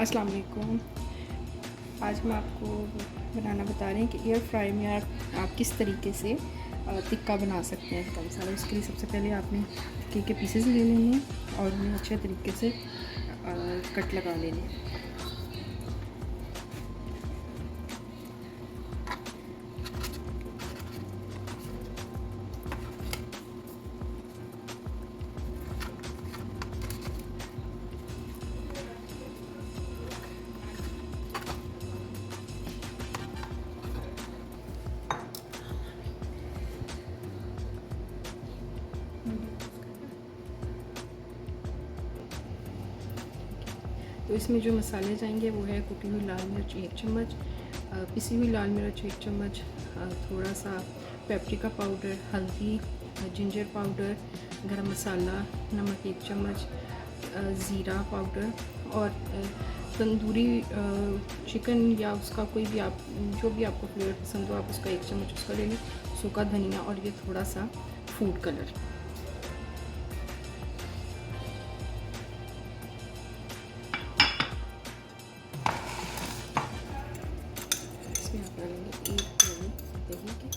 अस्सलाम वालेकुम। आज हम आपको बनाना बता रहे हैं कि एयर फ्राई में आप किस तरीके से टिक्का बना सकते हैं कम सारा। उसके लिए सबसे पहले आपने टिक्के के पीसेस ले लेने हैं और उन्हें अच्छे तरीके से कट लगा लेने हैं। तो इसमें जो मसाले जाएंगे वो है कुटी हुई लाल मिर्च 1 चम्मच, पिसी हुई लाल मिर्च 1 चम्मच, थोड़ा सा पेपरिका पाउडर, हल्दी, जिंजर पाउडर, गरम मसाला, नमक 1 चम्मच, ज़ीरा पाउडर और तंदूरी चिकन या उसका कोई भी आप जो भी आपको फ्लेवर पसंद हो आप उसका 1 चम्मच उसका ले लें, सूखा धनिया और ये थोड़ा सा फूड कलर। इसमें आप डालेंगे 1 कौड़ी दही के,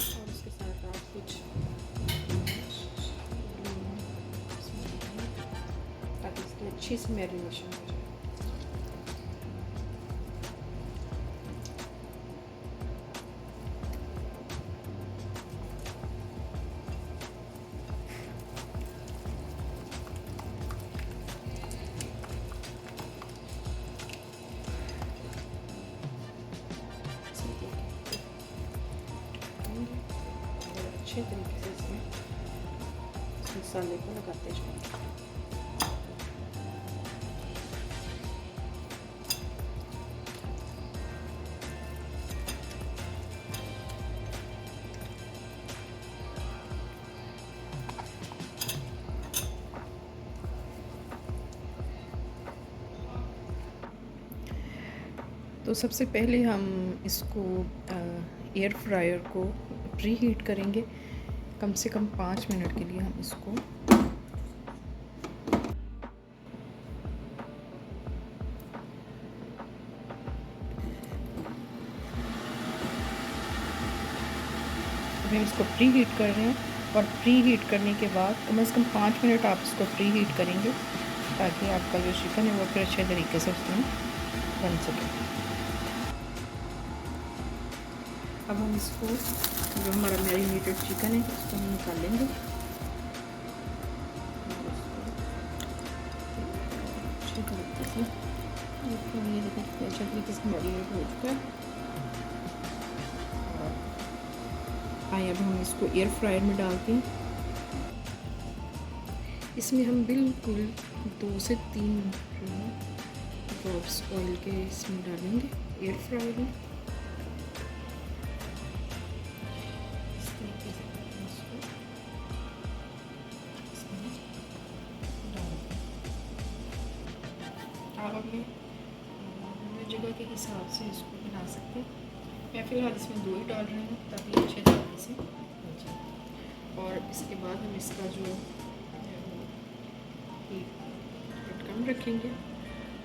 और उसके साथ आप कुछ ताकि इसकी अच्छी सी मैरिनेशन हो जाए। अच्छे तरीके से इसमें इस मसाले को लगाते जाएंगे। तो सबसे पहले हम इसको एयर फ्रायर को प्री हीट करेंगे कम से कम 5 मिनट के लिए। हम इसको अभी हम इसको प्री हीट कर रहे हैं और प्री हीट करने के बाद कम से कम 5 मिनट आप इसको प्री हीट करेंगे ताकि आपका जो चिकन है वो फिर अच्छे तरीके से उसमें बन सके। अब हम इसको जो हमारा मैरिनेटेड चिकन है इसको हम निकाल लेंगे। अच्छे तरीके से ये देखिए अच्छे तरीके से मैरिनेट हो चुका है। आइए अब हम इसको एयर फ्रायर में डालते हैं। इसमें हम बिल्कुल 2 से 3 ड्रॉप्स ऑयल के इसमें डालेंगे एयर फ्रायर में। आप अपने जगह के हिसाब से इसको बना सकते हैं। मैं फ़िलहाल इसमें 2 ही डाल रही हूँ ताकि अच्छे तरीके से हो जाए। और इसके बाद हम इसका जो हीट कम रखेंगे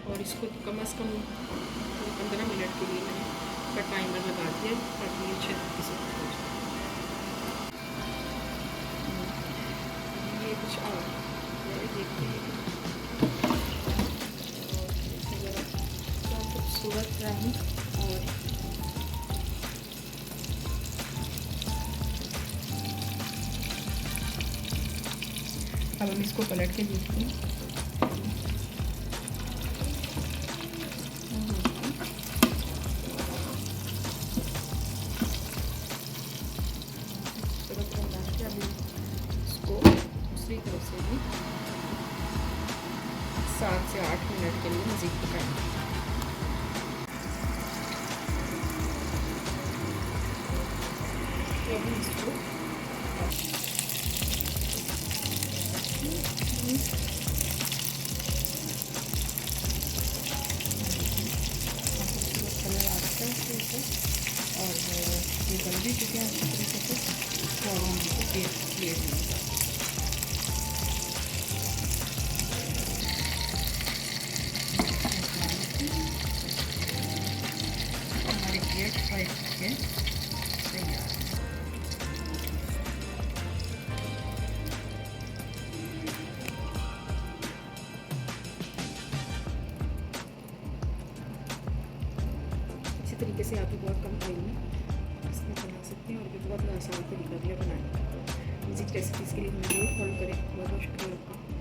और इसको कम से कम 15 मिनट के लिए मैंने टाइमर लगा दिया ताकि ये अच्छे तरीके से हो जाए। ये कुछ और देखते हैं खूबसूरत रंग। और अब हम इसको पलट के देखते हैं। इसको दूसरी तरफ से भी 7 से 8 मिनट के लिए मज़ीद पकाएंगे। इसको कलर आता है प्लेट में। हमारे प्लेट फ्राई चिकन तैयार है। इसी तरीके से आप भी बहुत कम टाइम में इसमें बना सकते हैं और भी बहुत आसान तरीका भी है बनाने का। म्यूजिक रेसिपीज़ के लिए हमें ज़रूर फॉलो करें। बहुत बहुत शुक्रिया आपका।